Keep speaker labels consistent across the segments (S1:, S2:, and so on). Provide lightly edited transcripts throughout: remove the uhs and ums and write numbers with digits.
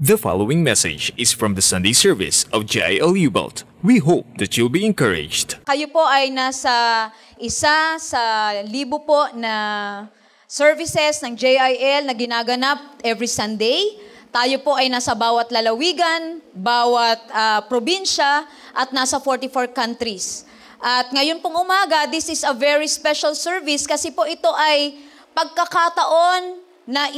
S1: The following message is from the Sunday service of JIL Ubalt. We hope that you'll be encouraged.
S2: Kayo po ay nasa isa sa libo po na services ng JIL na ginaganap every Sunday. Tayo po ay nasa bawat lalawigan, bawat probinsya at nasa 44 countries. At ngayon pong umaga, this is a very special service kasi po ito ay pagkakataon na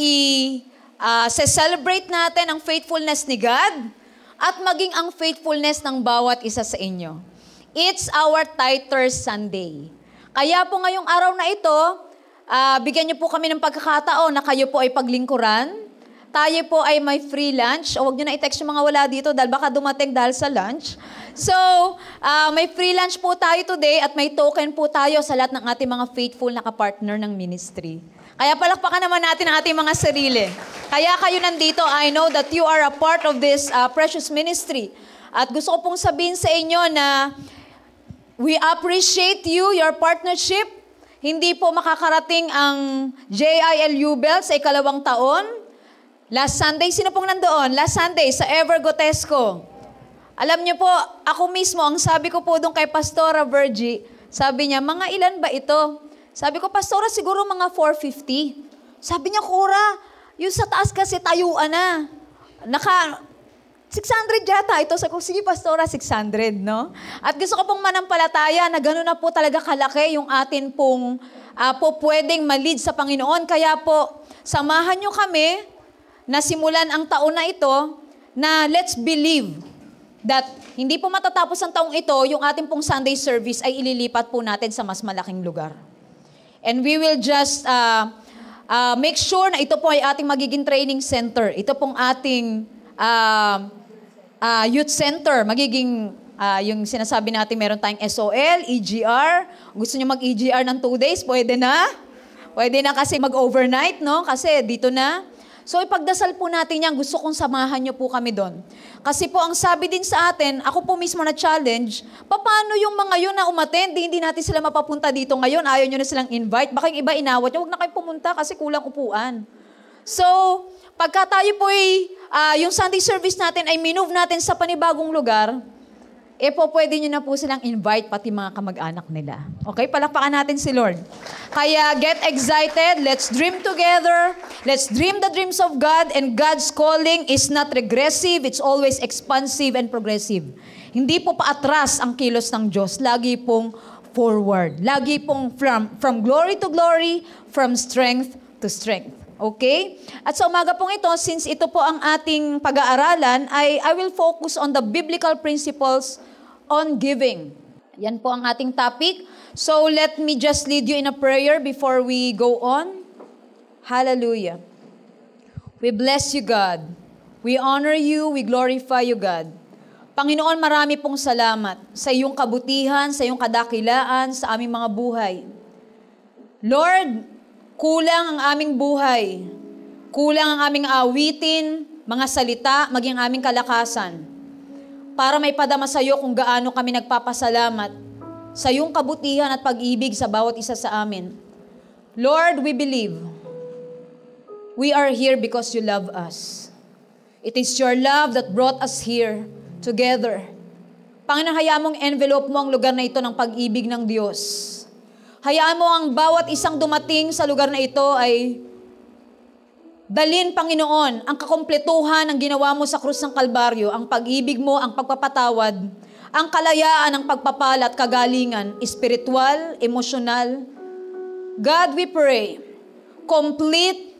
S2: celebrate natin ang faithfulness ni God at maging ang faithfulness ng bawat isa sa inyo. It's our Titers Sunday. Kaya po ngayong araw na ito, bigyan niyo po kami ng pagkakataon na kayo po ay paglingkuran. Tayo po ay may free lunch. O huwag niyo na i-text yung mga wala dito dahil baka dumating dahil sa lunch. So, may free lunch po tayo today at may token po tayo sa lahat ng ating mga faithful na kapartner ng ministry. Kaya palakpakan naman natin ang ating mga sarili. Kaya kayo nandito, I know that you are a part of this precious ministry. At gusto ko pong sabihin sa inyo na we appreciate you, your partnership. Hindi po makakarating ang JIL Ubalt sa ikalawang taon. Last Sunday, sino pong nandoon? Last Sunday, sa Ever Gotesco. Alam niyo po, ako mismo, ang sabi ko po doon kay Pastora Virgie, sabi niya, mga ilan ba ito? Sabi ko, Pastora, siguro mga 450. Sabi niya, Cora, yung sa taas kasi tayuan na. 600 yata ito. Sabi ko, sige, Pastora, 600, no? At gusto ko pong manampalataya na gano'n na po talaga kalaki yung atin pong po pwedeng malid sa Panginoon. Kaya po, samahan niyo kami na simulan ang taon na ito na let's believe that hindi po matatapos ang taong ito, yung ating pong Sunday service ay ililipat po natin sa mas malaking lugar. And we will just make sure na ito po ay ating magiging training center. Ito pong ating youth center. Magiging, yung sinasabi natin, meron tayong SOL, EGR. Gusto nyo mag-EGR ng 2 days? Pwede na. Pwede na kasi mag-overnight, no? Kasi dito na. So ipagdasal po natin yan. Gusto kong samahan nyo po kami doon. Kasi po ang sabi din sa atin, ako po mismo na challenge, paano yung mga yun na umattend, hindi natin sila mapapunta dito ngayon, ayaw nyo na silang invite, baka yung iba inawat nyo, huwag na kayo pumunta kasi kulang upuan. So, pagka tayo po yung Sunday service natin ay minove natin sa panibagong lugar, po pwede nyo na po silang invite, pati mga kamag-anak nila. Okay, palakpakan natin si Lord. Kaya get excited, let's dream together, let's dream the dreams of God, and God's calling is not regressive, it's always expansive and progressive. Hindi po paatras ang kilos ng Diyos, lagi pong forward. Lagi pong from glory to glory, from strength to strength. Okay? At sa umaga pong ito, since ito po ang ating pag-aaralan, I will focus on the biblical principles on giving. Yan po ang ating topic. So let me just lead you in a prayer before we go on. Hallelujah. We bless you, God. We honor you, we glorify you, God. Panginoon, marami pong salamat sa iyong kabutihan, sa iyong kadakilaan, sa aming mga buhay. Lord, kulang ang aming buhay. Kulang ang aming awitin, mga salita, maging aming kalakasan. Para may padama sa iyo kung gaano kami nagpapasalamat sa iyong kabutihan at pag-ibig sa bawat isa sa amin. Lord, we believe. We are here because you love us. It is your love that brought us here together. Panginoon, hayaan mong envelope mo ang lugar na ito ng pag-ibig ng Diyos. Hayaan mo ang bawat isang dumating sa lugar na ito ay dalin, Panginoon, ang kakumpletuhan ng ginawa mo sa krus ng Kalbaryo, ang pag-ibig mo, ang pagpapatawad, ang kalayaan, ang pagpapala at kagalingan, espiritual, emosyonal. God, we pray, complete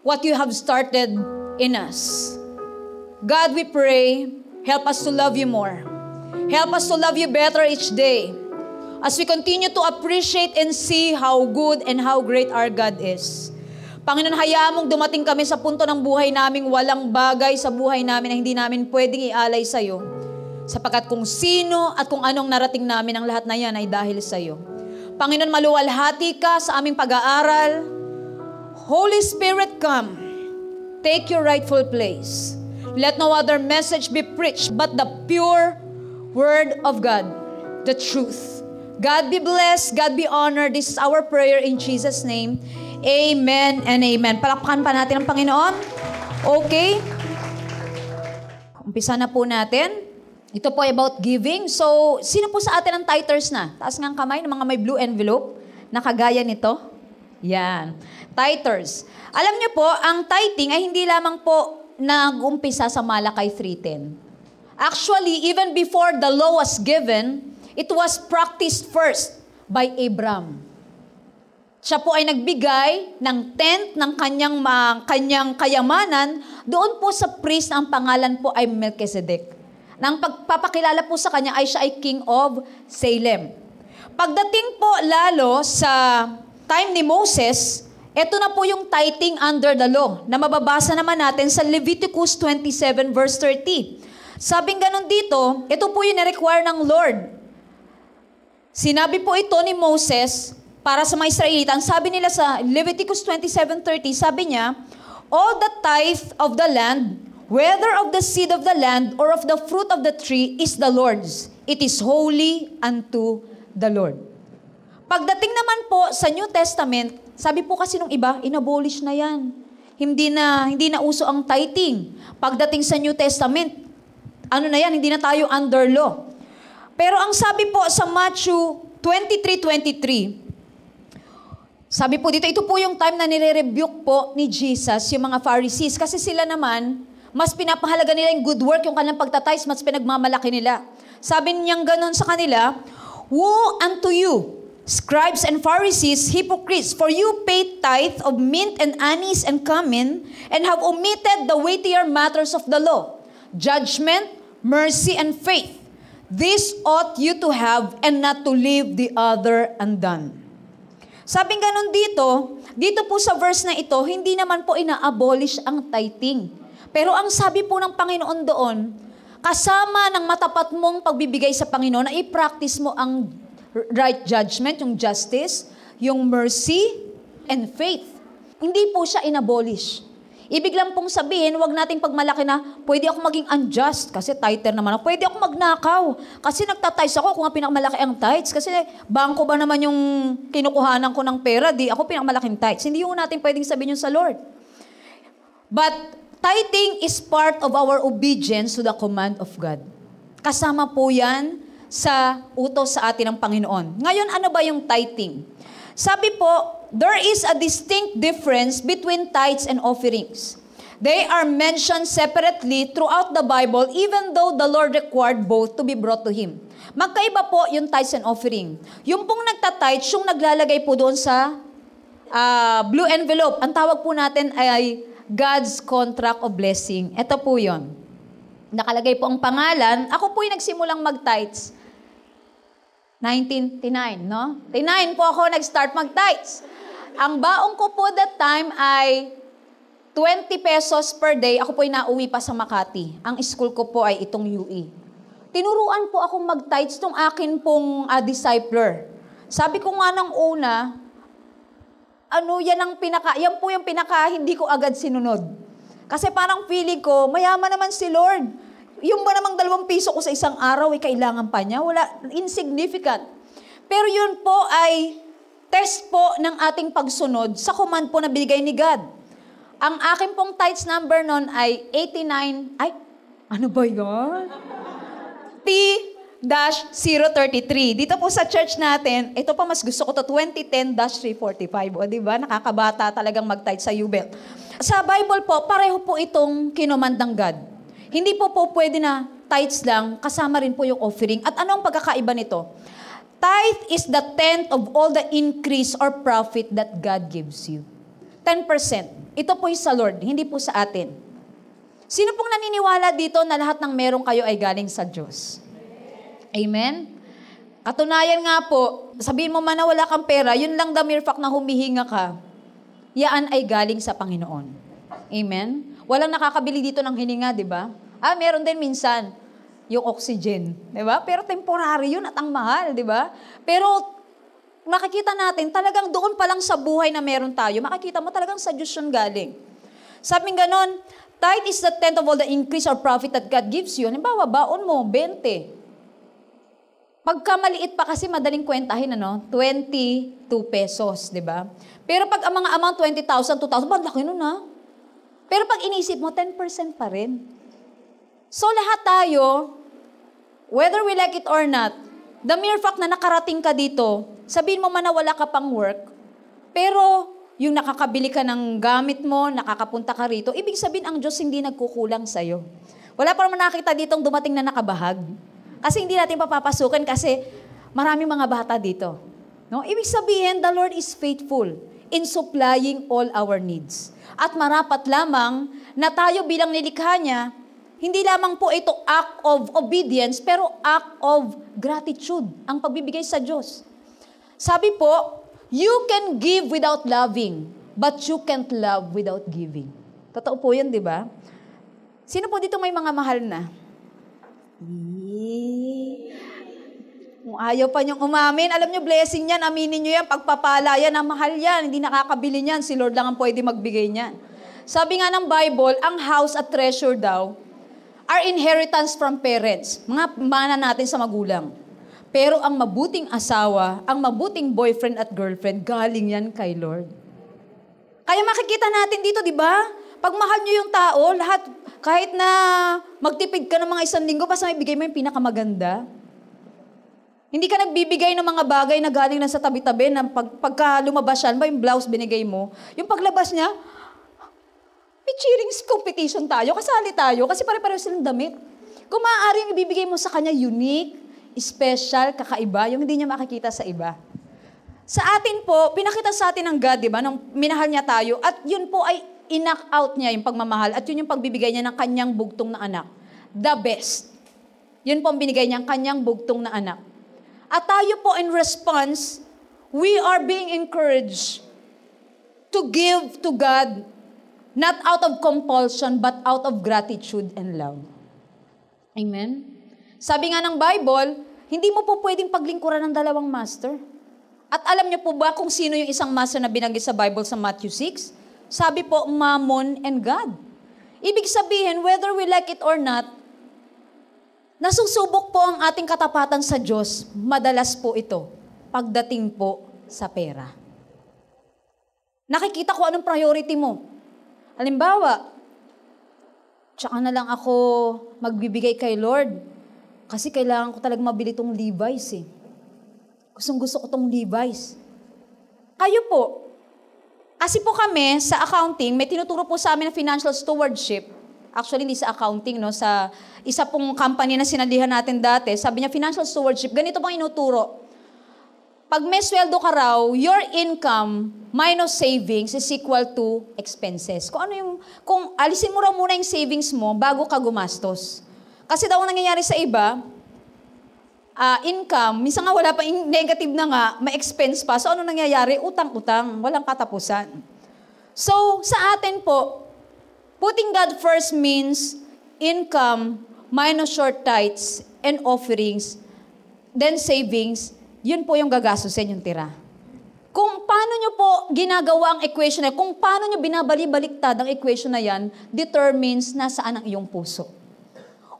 S2: what you have started in us. God, we pray, help us to love you more. Help us to love you better each day. As we continue to appreciate and see how good and how great our God is. Panginoon, hayaan mong dumating kami sa punto ng buhay naming walang bagay sa buhay namin na hindi namin pwedeng ialay sa iyo. Sapagkat kung sino at kung anong narating namin, ang lahat na yan ay dahil sa iyo. Panginoon, maluwalhati ka sa aming pag-aaral. Holy Spirit, come. Take your rightful place. Let no other message be preached but the pure word of God, the truth. God be blessed, God be honored. This is our prayer in Jesus' name. Amen and amen. Palakpakan pa natin ang Panginoon. Okay? Umpisa na po natin. Ito po ay about giving. So, sino po sa atin ang tithers na? Taas nga ang kamay ng mga may blue envelope na kagaya nito. Yan. Tithers. Alam niyo po, ang tithing ay hindi lamang po nag-umpisa sa Malakay 3:10. Actually, even before the law was given, it was practiced first by Abraham. Siya po ay nagbigay ng tenth ng kanyang kayamanan doon po sa priest na ang pangalan po ay Melchizedek. Nang pagpapakilala po sa kanya ay siya ay King of Salem. Pagdating po lalo sa time ni Moses, ito na po yung tithing under the law na mababasa naman natin sa Leviticus 27 verse 30. Sabing ganun dito, ito po yung na-require ng Lord. Sinabi po ito ni Moses para sa mga Israelita. Ang sabi nila sa Leviticus 27:30, sabi niya, all the tithe of the land, whether of the seed of the land or of the fruit of the tree, is the Lord's. It is holy unto the Lord. Pagdating naman po sa New Testament, sabi po kasi nung iba, inabolish na yan. Hindi na uso ang tithing. Pagdating sa New Testament, ano na yan, hindi na tayo under law. Pero ang sabi po sa Matthew 23:23, sabi po dito, ito po yung time na nire-rebuke po ni Jesus yung mga Pharisees. Kasi sila naman, mas pinapahalaga nila yung good work, yung kanilang pagtatize, mas pinagmamalaki nila. Sabi niyang ganun sa kanila, woe unto you, scribes and Pharisees, hypocrites, for you pay tithe of mint and anise and cumin, and have omitted the weightier matters of the law, judgment, mercy, and faith. This ought you to have, and not to leave the other undone. Sabing ganun dito po sa verse na ito, hindi naman po ina-abolish ang tithing. Pero ang sabi po ng Panginoon doon, kasama ng matapat mong pagbibigay sa Panginoon, na i-practice mo ang right judgment, yung justice, yung mercy, and faith. Hindi po siya in-abolish. Ibig lang pong sabihin, wag nating pagmalaki na, pwede ako maging unjust, kasi tither naman ako. Pwede ako magnakaw, kasi nagtatize ako kung pinakamalaki ang tithes. Kasi bangko ba naman yung kinukuhanan ko ng pera, di ako pinakamalaking tithes. Hindi yung natin pwedeng sabihin yun sa Lord. But tithing is part of our obedience to the command of God. Kasama po yan sa utos sa atin ng Panginoon. Ngayon, ano ba yung tithing? Sabi po, there is a distinct difference between tithes and offerings. They are mentioned separately throughout the Bible, even though the Lord required both to be brought to Him. Magkaiba po yung tithes and offering. Yung pong nagtitithes, yung naglalagay po doon sa blue envelope. Ang tawag po natin ay God's contract of blessing. Ito po yon. Nakalagay po ang pangalan. Ako po yung nagsimulang mag-tithes. 1999, no? 1999 po ako nag-start mag-tithes. Ang baong ko po that time ay 20 pesos per day. Ako po ay nauwi pa sa Makati. Ang school ko po ay itong UE. Tinuruan po akong mag-tithes tong akin pong discipler. Sabi ko nga nang una, yan po yung pinaka hindi ko agad sinunod. Kasi parang feeling ko, mayaman naman si Lord. Yung ba namang 2 piso ko sa isang araw, kailangan pa niya? Wala, insignificant. Pero yun po ay test po ng ating pagsunod sa command po na binigay ni God. Ang akin pong tithes number nun ay 89, ano ba yun? T-033. Dito po sa church natin, ito pa mas gusto ko to, 2010-345. O diba, nakakabata talagang mag-tithe sa Ubel. Sa Bible po, pareho po itong kinomandang God. Hindi po pwede na tithes lang, kasama rin po yung offering. At ano ang pagkakaiba nito? Tithe is the tenth of all the increase or profit that God gives you. 10%. Ito po yung sa Lord, hindi po sa atin. Sino pong naniniwala dito na lahat ng meron kayo ay galing sa Diyos? Amen? Katunayan nga po, sabihin mo man na wala kang pera, yun lang the mere fact na humihinga ka, yan ay galing sa Panginoon. Amen? Walang nakakabili dito ng hininga, di ba? Meron din minsan yung oxygen, di ba? Pero temporary yun at ang mahal, di ba? Pero makikita natin, talagang doon pa lang sa buhay na meron tayo, makikita mo talagang sa Diyos yun galing. Sabing ganon, tithe is the tenth of all the increase or profit that God gives you. Halimbawa, baon mo, 20. Pagka maliit pa kasi madaling kwentahin, 22 pesos, di ba? Pero pag ang mga amount 20,000, 2,000, laki nun ha? Pero pag inisip mo, 10% pa rin. So lahat tayo, whether we like it or not, the mere fact na nakarating ka dito, sabihin mo man na wala ka pang work, pero yung nakakabili ka ng gamit mo, nakakapunta ka rito, ibig sabihin ang Diyos hindi nagkukulang sa'yo. Wala pa naman nakita ditong dumating na nakabahag. Kasi hindi natin papapasukan kasi maraming mga bata dito. No? Ibig sabihin, the Lord is faithful in supplying all our needs. At marapat lamang na tayo bilang nilikha niya, hindi lamang po ito act of obedience, pero act of gratitude, ang pagbibigay sa Diyos. Sabi po, you can give without loving, but you can't love without giving. Totoo po yan, di ba? Sino po dito may mga mahal na? Kung ayaw pa niyong umamin, alam niyo, blessing yan, aminin niyo yan, pagpapala yan, ang mahal yan, hindi nakakabili niyan, si Lord lang ang pwede magbigay niyan. Sabi nga ng Bible, ang house at treasure daw are inheritance from parents, mga mana natin sa magulang. Pero ang mabuting asawa, ang mabuting boyfriend at girlfriend, galing yan kay Lord. Kaya makikita natin dito, di ba? Pag mahal niyo yung tao, lahat, kahit na magtipid ka ng mga 1 linggo, basta may bigay mo yung pinakamaganda. Hindi ka nagbibigay ng mga bagay na galing na sa tabi-tabi, na pagka lumabas siya, ba yung blouse binigay mo, yung paglabas niya, may cheering competition tayo, kasali tayo, kasi pare-pareho silang damit. Kung maaari yung ibibigay mo sa kanya, unique, special, kakaiba, yung hindi niya makikita sa iba. Sa atin po, pinakita sa atin ng God, di ba, nung minahal niya tayo, at yun po ay in-knock out niya yung pagmamahal, at yun yung pagbibigay niya ng kanyang bugtong na anak. The best. Yun po ang binigay niya, ang kanyang bugtong na anak. At tayo po in response, we are being encouraged to give to God, not out of compulsion, but out of gratitude and love. Amen? Sabi nga ng Bible, hindi mo po pwedeng paglingkuran ng dalawang master. At alam niyo po ba kung sino yung isang master na binanggit sa Bible sa Matthew 6? Sabi po, Mammon and God. Ibig sabihin, whether we like it or not, nasusubok po ang ating katapatan sa Diyos, madalas po ito, pagdating po sa pera. Nakikita ko anong priority mo. Halimbawa, tsaka na lang ako magbibigay kay Lord, kasi kailangan ko talaga mabili tong Levi's eh. Gusto ko tong Levi's. Kayo po, kasi po kami sa accounting, may tinuturo po sa amin na financial stewardship. Actually, hindi sa accounting, no? Sa isa pong company na sinalihan natin dati, sabi niya, financial stewardship, ganito bang inuturo? Pag may sweldo ka raw, your income minus savings is equal to expenses. Kung alisin mo raw muna yung savings mo bago ka gumastos. Kasi daw ang nangyayari sa iba, income, minsan nga wala pa, negative na nga, may expense pa. So ano nangyayari? Utang-utang, walang katapusan. So sa atin po, putting God first means income minus short tithes and offerings, then savings, yun po yung gagastusin yung tira. Kung paano nyo po ginagawa ang equation na, kung paano nyo binabali-baliktad ang equation na yan, determines nasaan ang iyong puso.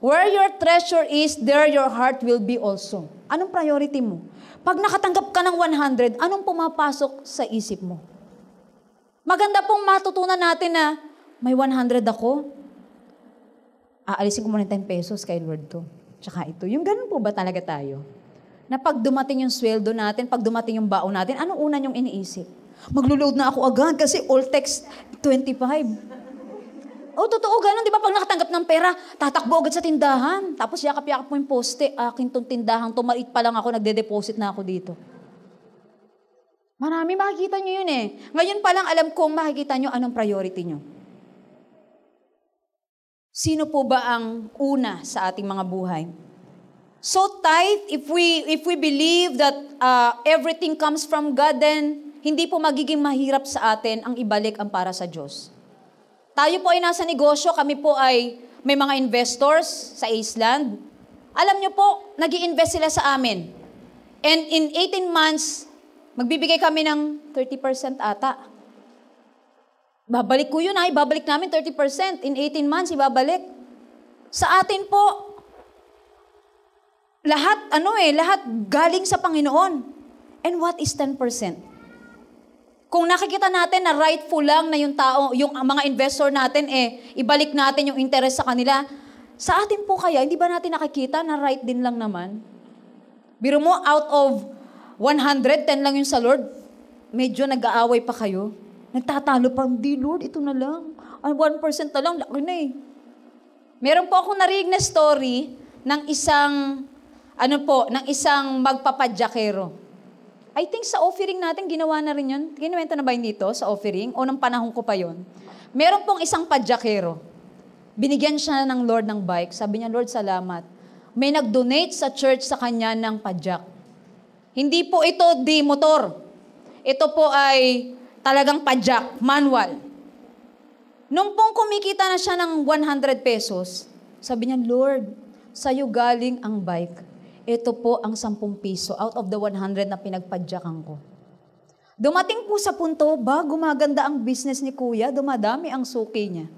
S2: Where your treasure is, there your heart will be also. Anong priority mo? Pag nakatanggap ka ng 100, anong pumapasok sa isip mo? Maganda pong matutunan natin na may 100 ako, aalisin ko muna 10 pesos kay Lord to. Tsaka ito. Yung ganun po ba talaga tayo? Na pag dumating yung sweldo natin, pag dumating yung baon natin, anong una niyong iniisip? Maglo-load na ako agad kasi all text 25. Oh, totoo, ganun. Di ba pag nakatanggap ng pera, tatakbo agad sa tindahan. Tapos yakap-yakap mo yung poste, akin tong tindahan, tumait pa lang ako, nagde-deposit na ako dito. Marami, makikita nyo yun eh. Ngayon pa lang alam kong makikita nyo anong priority nyo. Sino po ba ang una sa ating mga buhay? So tithe, if we believe that everything comes from God, then hindi po magiging mahirap sa atin ang ibalik ang para sa Diyos. Tayo po ay nasa negosyo, kami po ay may mga investors sa Iceland. Alam nyo po, nag-i-invest sila sa amin. And in 18 months, magbibigay kami ng 30% ata. Babalik ko yun ibabalik namin 30%. In 18 months, ibabalik. Sa atin po, lahat galing sa Panginoon. And what is 10%? Kung nakikita natin na rightful lang na yung tao, yung mga investor natin, ibalik natin yung interest sa kanila, Sa atin po kaya, hindi ba natin nakikita na right din lang naman? Biro mo, out of 100, 10 lang yung sa Lord. Medyo nag-aaway pa kayo. Nagtatalo pa, hindi Lord, ito na lang. 1% na lang, laki na eh. Meron po akong narinig na story ng isang, ng isang magpapadjakero. I think sa offering natin, ginawa na rin yun. Ginuwento na ba yun dito sa offering? O nang panahon ko pa yun? Meron pong isang padjakero. Binigyan siya ng Lord ng bike. Sabi niya, Lord, salamat. May nag-donate sa church sa kanya ng padjak. Hindi po ito di motor. Ito po ay talagang padjak, manual. Nung pong kumikita na siya ng 100 pesos, sabi niya, Lord, sa'yo galing ang bike. Ito po ang 10 piso out of the 100 na pinagpadyakan ko. Dumating po sa punto, gumaganda ang business ni Kuya, dumadami ang suki niya.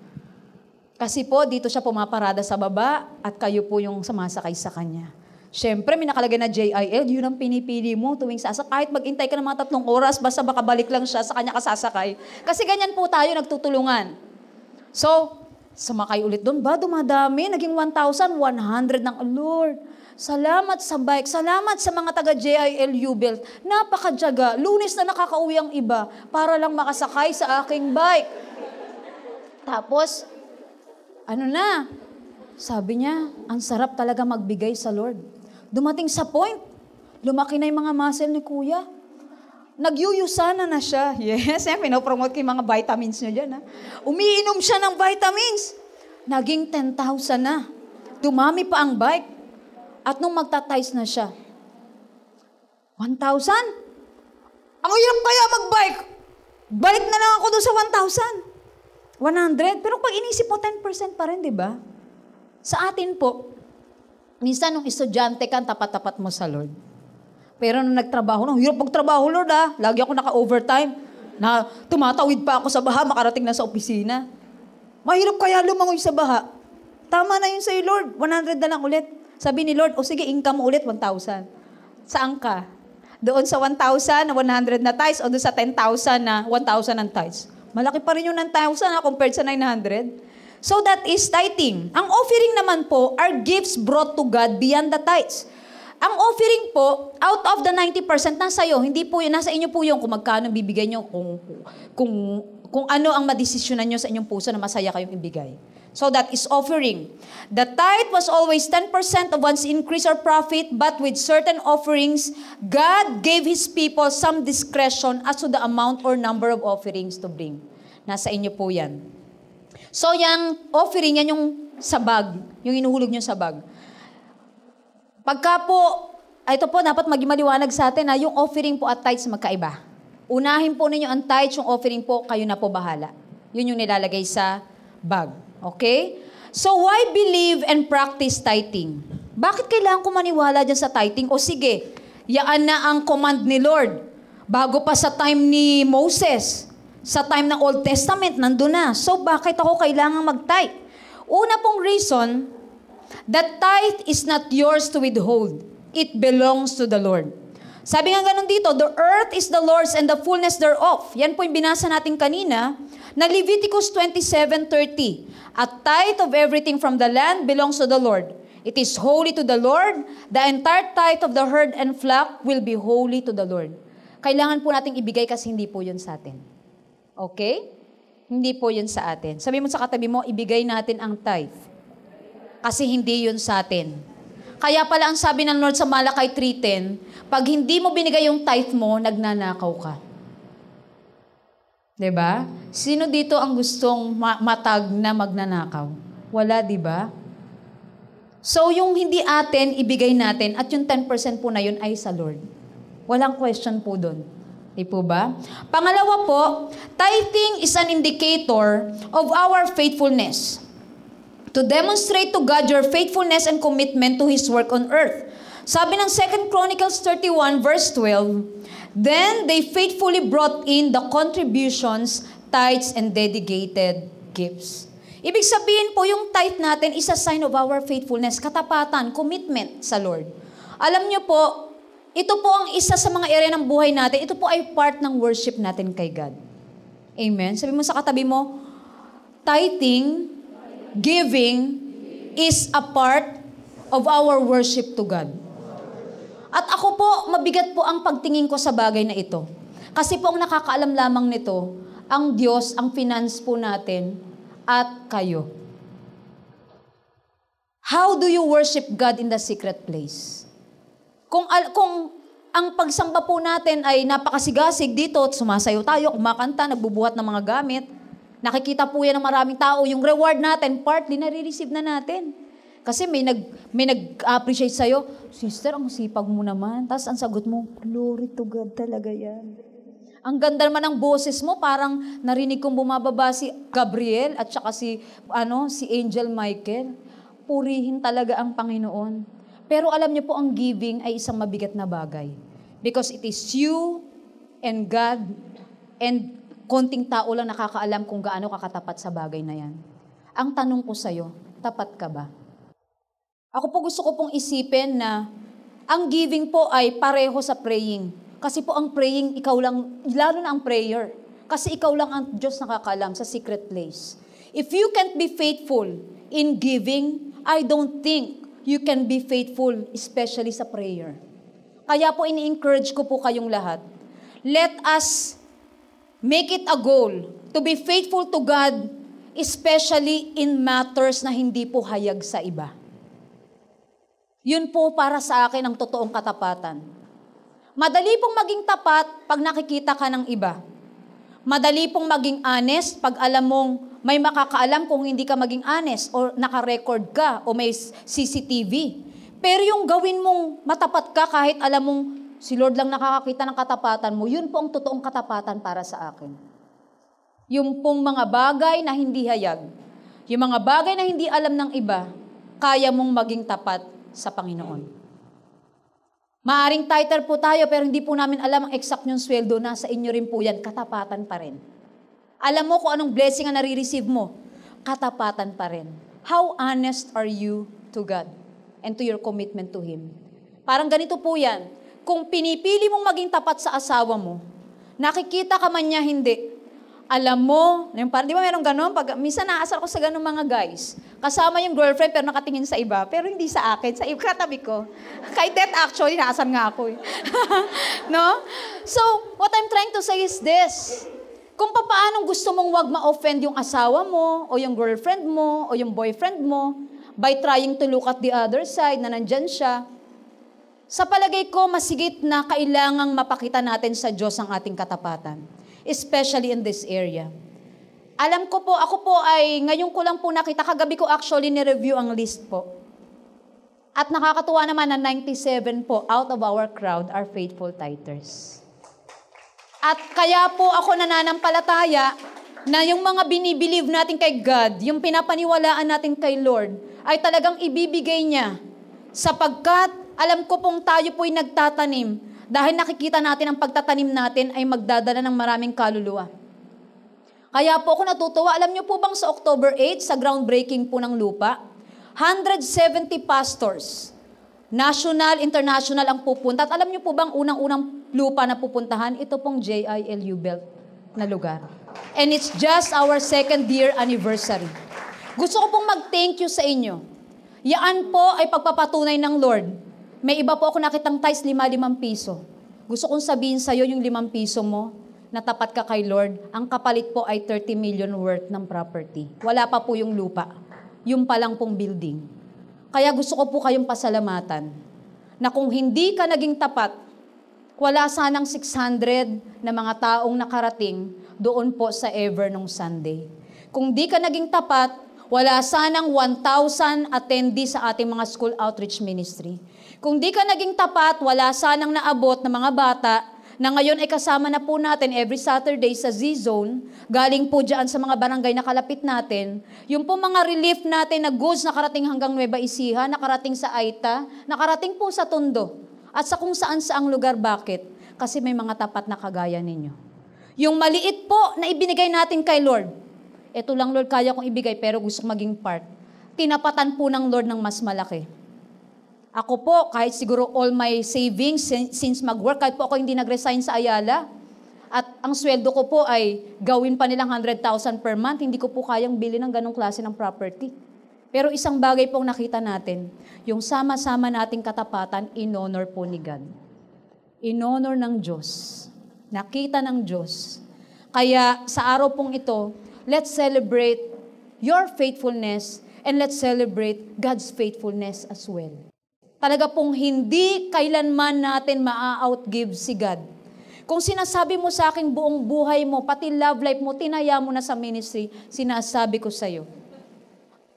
S2: Kasi po, dito siya pumaparada sa baba at kayo po yung sumasakay sa kanya. Siyempre, may nakalagay na JIL, yun ang pinipili mo tuwing sasakay. Kahit mag-intay ka ng mga 3 oras, basta baka balik lang siya, sa kanya ka sasakay. Kasi ganyan po tayo, nagtutulungan. So, sumakay ulit doon. Dumadami, naging 1,100 ng Lord. Salamat sa bike, salamat sa mga taga JIL U-Belt. Napakadyaga, Lunes na nakakauwi ang iba para lang makasakay sa aking bike. Tapos, sabi niya, ang sarap talaga magbigay sa Lord. Dumating sa point, lumaki na yung mga muscle ni Kuya. Nagyuyusana na siya. Yes, pinopromote ko yung mga vitamins niya dyan. Umiinom siya ng vitamins. Naging 10,000 na. Dumami pa ang bike. At nung magta-ties na siya, 1,000? Ang hirap kaya mag-bike. Balik na lang ako doon sa 1,000. 100. Pero pag inisip mo, 10% pa rin, di ba? Sa atin po, minsan nung estudyante ka, tapat-tapat mo sa Lord. Pero nung nagtrabaho, hirap magtrabaho, Lord Lagi ako naka-overtime. Na tumatawid pa ako sa baha, makarating na sa opisina. Mahirap kaya lumangoy sa baha. Tama na yun sa'yo, Lord. 100 na lang ulit. Sabi ni Lord, sige, income ulit, 1,000. Saan ka? Doon sa 1,000 na 100 na tithes o doon sa 10,000 na 1,000 ng tithes? Malaki pa rin yung 9,000 compared sa 900. So that is tithing. Ang offering naman po are gifts brought to God beyond the tithes. Ang offering po, out of the 90%, nasa iyo. Hindi po yun, nasa inyo po yung kung magkano bibigay nyo, kung ano ang madesisyonan nyo sa inyong puso na masaya kayong ibigay. So that is offering. The tithe was always 10% of one's increase or profit, but with certain offerings, God gave His people some discretion as to the amount or number of offerings to bring. Nasa inyo po yan. So yung offering, yan yung sabag, yung inuhulog nyo sa bag. Pagka po, ito po, dapat maging maliwanag sa atin na yung offering po at tithes magkaiba. Unahin po ninyo ang tithes, yung offering po, kayo na po bahala. Yun yung nilalagay sa bag. Okay? So, why believe and practice tithing? Bakit kailangan ko maniwala dyan sa tithing? O sige, yaan na ang command ni Lord. Bago pa sa time ni Moses, sa time ng Old Testament, nandun na. So, bakit ako kailangan mag-tithe? Una pong reason, that tithe is not yours to withhold. It belongs to the Lord. Sabi nga ganun dito, the earth is the Lord's and the fullness thereof. Yan po yung binasa natin kanina, na Leviticus 27:30. A tithe of everything from the land belongs to the Lord. It is holy to the Lord. The entire tithe of the herd and flock will be holy to the Lord. Kailangan po nating ibigay kasi hindi po yun sa atin. Okay? Hindi po yun sa atin. Sabi mo sa katabi mo, ibigay natin ang tithe. Kasi hindi yun sa atin. Kaya pala ang sabi ng Lord sa Malakay 3:10, pag hindi mo binigay yung tithe mo, nagnanakaw ka. Diba? Sino dito ang gustong matag na magnanakaw? Wala, diba? So, yung hindi atin, ibigay natin, at yung 10% po na yun ay sa Lord. Walang question po doon. Di po ba? Pangalawa po, tithing is an indicator of our faithfulness. To demonstrate to God your faithfulness and commitment to His work on earth. Sabi ng 2 Chronicles 31 verse 12, then they faithfully brought in the contributions, tithes, and dedicated gifts. Ibig sabihin po, yung tithe natin is a sign of our faithfulness, katapatan, commitment sa Lord. Alam niyo po, ito po ang isa sa mga area ng buhay natin. Ito po ay part ng worship natin kay God. Amen? Sabi mo sa katabi mo, tithing, giving, is a part of our worship to God. At ako po, mabigat po ang pagtingin ko sa bagay na ito. Kasi po ang nakakaalam lamang nito, ang Diyos, ang finance po natin, at kayo. How do you worship God in the secret place? Kung ang pagsamba po natin ay napakasigasig dito, at sumasayo tayo, kumakanta, nagbubuhat ng mga gamit, nakikita po yan ng maraming tao, yung reward natin, partly nare-receive na natin. Kasi may nag-appreciate sa'yo, sister, ang sipag mo naman. Tapos ang sagot mo, glory to God talaga yan. Ang ganda naman ng boses mo, parang narinig kong bumababa si Gabriel at saka si Angel Michael. Purihin talaga ang Panginoon. Pero alam niyo po, ang giving ay isang mabigat na bagay. Because it is you and God and konting tao lang nakakaalam kung gaano kakatapat sa bagay na yan. Ang tanong ko sa'yo, tapat ka ba? Ako po gusto ko pong isipin na ang giving po ay pareho sa praying. Kasi po ang praying, ikaw lang, lalo na ang prayer. Kasi ikaw lang ang Diyos nakakaalam sa secret place. If you can't be faithful in giving, I don't think you can be faithful, especially sa prayer. Kaya po ini-encourage ko po kayong lahat. Let us make it a goal to be faithful to God, especially in matters na hindi po hayag sa iba. Yun po para sa akin ang totoong katapatan. Madali pong maging tapat pag nakikita ka ng iba. Madali pong maging honest pag alam mong may makakaalam kung hindi ka maging honest o naka-record ka o may CCTV. Pero yung gawin mong matapat ka kahit alam mong si Lord lang nakakakita ng katapatan mo, yun po ang totoong katapatan para sa akin. Yung pong mga bagay na hindi hayag, yung mga bagay na hindi alam ng iba, kaya mong maging tapat sa Panginoon. Maaring title po tayo pero hindi po namin alam ang exact yung sweldo, nasa inyo rin po yan, katapatan pa rin. Alam mo kung anong blessing ang nare-receive mo, katapatan pa rin. How honest are you to God and to your commitment to Him? Parang ganito po yan, kung pinipili mong maging tapat sa asawa mo, nakikita ka man niya hindi, alam mo, di ba meron gano'n? Minsan naasar ko sa gano'ng mga guys. Kasama yung girlfriend pero nakatingin sa iba, pero hindi sa akin, sa katabi ko. Kay Tet actually, naasar nga ako eh. No? So, what I'm trying to say is this. Kung paano gusto mong wag ma-offend yung asawa mo, o yung girlfriend mo, o yung boyfriend mo, by trying to look at the other side na nandyan siya, sa palagay ko, masigit na kailangang mapakita natin sa Diyos ang ating katapatan. Especially in this area. Alam ko po, ako po ay, ngayon ko lang po nakita, kagabi ko actually ni-review ang list po. At nakakatuwa naman na 97 po out of our crowd are faithful tithers. At kaya po ako nananampalataya na yung mga binibilieve natin kay God, yung pinapaniwalaan natin kay Lord, ay talagang ibibigay niya. Sapagkat, alam ko pong tayo po'y nagtatanim, dahil nakikita natin ang pagtatanim natin ay magdadala ng maraming kaluluwa. Kaya po ako natutuwa. Alam niyo po bang sa October 8, sa groundbreaking po ng lupa, 170 pastors, national, international ang pupunta. At alam niyo po bang unang-unang lupa na pupuntahan? Ito pong JILU Belt na lugar. And it's just our 2nd year anniversary. Gusto ko pong mag-thank you sa inyo. Yaan po ay pagpapatunay ng Lord. May iba po ako nakitang tithes, 5 piso. Gusto kong sabihin sa'yo yung 5 piso mo, na tapat ka kay Lord, ang kapalit po ay 30 million worth ng property. Wala pa po yung lupa. Yung pa lang pong building. Kaya gusto ko po kayong pasalamatan, na kung hindi ka naging tapat, wala sanang 600 na mga taong nakarating doon po sa Ever nung Sunday. Kung di ka naging tapat, wala sanang 1,000 attendees sa ating mga school outreach ministry. Kung di ka naging tapat, wala sanang naabot ng mga bata na ngayon ay kasama na po natin every Saturday sa Z-Zone, galing po dyan sa mga barangay na kalapit natin, yung po mga relief natin na goods nakarating hanggang Nueva Ecija, nakarating sa Aita, nakarating po sa Tondo, at sa kung saan-saang lugar. Bakit? Kasi may mga tapat na kagaya ninyo. Yung maliit po na ibinigay natin kay Lord, ito lang Lord kaya kong ibigay pero gusto maging part, tinapatan po ng Lord ng mas malaki. Ako po, kahit siguro all my savings since mag-work, kahit po ako hindi nag-resign sa Ayala, at ang sweldo ko po ay gawin pa nilang 100,000 per month, hindi ko po kayang bili ng ganong klase ng property. Pero isang bagay pong nakita natin, yung sama-sama nating katapatan, in-honor po ni God. In-honor ng Diyos. Nakita ng Diyos. Kaya sa araw pong ito, let's celebrate your faithfulness and let's celebrate God's faithfulness as well. Talaga pong hindi kailanman natin maa-outgive si God. Kung sinasabi mo sa akin buong buhay mo, pati love life mo, tinaya mo na sa ministry, sinasabi ko sa iyo,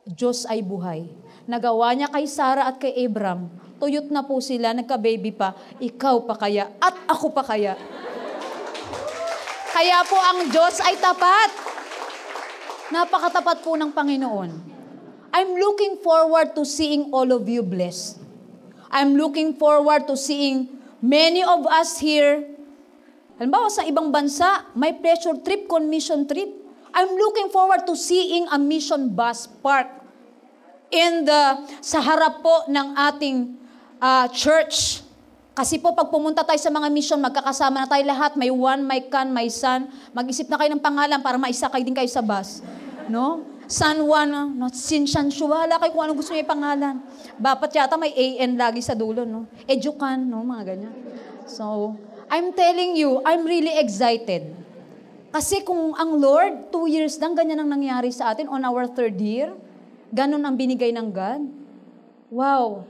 S2: Diyos ay buhay. Nagawa niya kay Sarah at kay Abram. Tuyot na po sila, nagka-baby pa. Ikaw pa kaya at ako pa kaya. Kaya po ang Diyos ay tapat. Napakatapat po ng Panginoon. I'm looking forward to seeing all of you blessed. I'm looking forward to seeing many of us here. Halimbawa sa ibang bansa, may pleasure trip, commission trip. I'm looking forward to seeing a mission bus park sa harap po ng ating church. Kasi po pag pumunta tayo sa mga mission, magkakasama na tayo lahat. May one, may can, may son. Mag-isip na kayo ng pangalan para maisakay din kayo sa bus. No? San Juan, Sinshan Shuwala kayo kung anong gusto niyo yung pangalan. Bapat yata may AN lagi sa dulo, no? Educan, no? Mga ganyan. So, I'm telling you, I'm really excited. Kasi kung ang Lord, 2 years lang, ganyan ang nangyari sa atin on our 3rd year, ganun ang binigay ng God. Wow.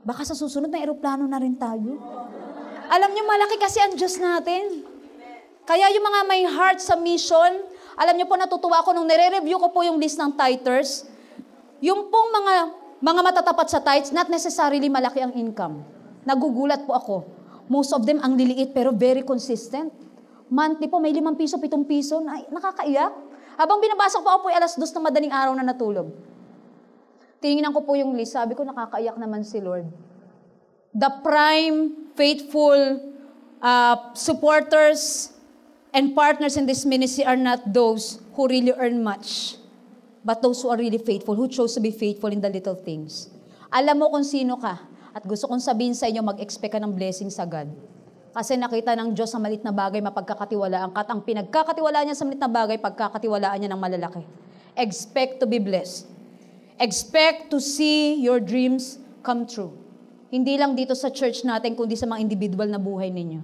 S2: Baka sa susunod na eroplano na rin tayo. Alam niyo, malaki kasi ang Diyos natin. Kaya yung mga may heart sa mission, alam niyo po, natutuwa ako nung nire-review ko po yung list ng tithers. Yung pong mga matatapat sa tithes, not necessarily malaki ang income. Nagugulat po ako. Most of them ang liliit pero very consistent. Monthly po, may 5 piso, 7 piso. Ay, nakakaiyak. Habang binabasa ko po ay 2:00 na madaling araw na natulog. Tingnan ko po yung list. Sabi ko, nakakaiyak naman si Lord. The prime, faithful supporters and partners in this ministry are not those who really earn much, but those who are really faithful, who chose to be faithful in the little things. Alam mo kung sino ka. At gusto kong sabihin sa inyo, mag-expect ka ng blessing sa God. Kasi nakita ng Diyos sa malit na bagay, mapagkakatiwalaan ka. At ang pinagkakatiwalaan niya sa malit na bagay, pagkakatiwalaan niya ng malalaki. Expect to be blessed. Expect to see your dreams come true. Hindi lang dito sa church natin, kundi sa mga individual na buhay ninyo.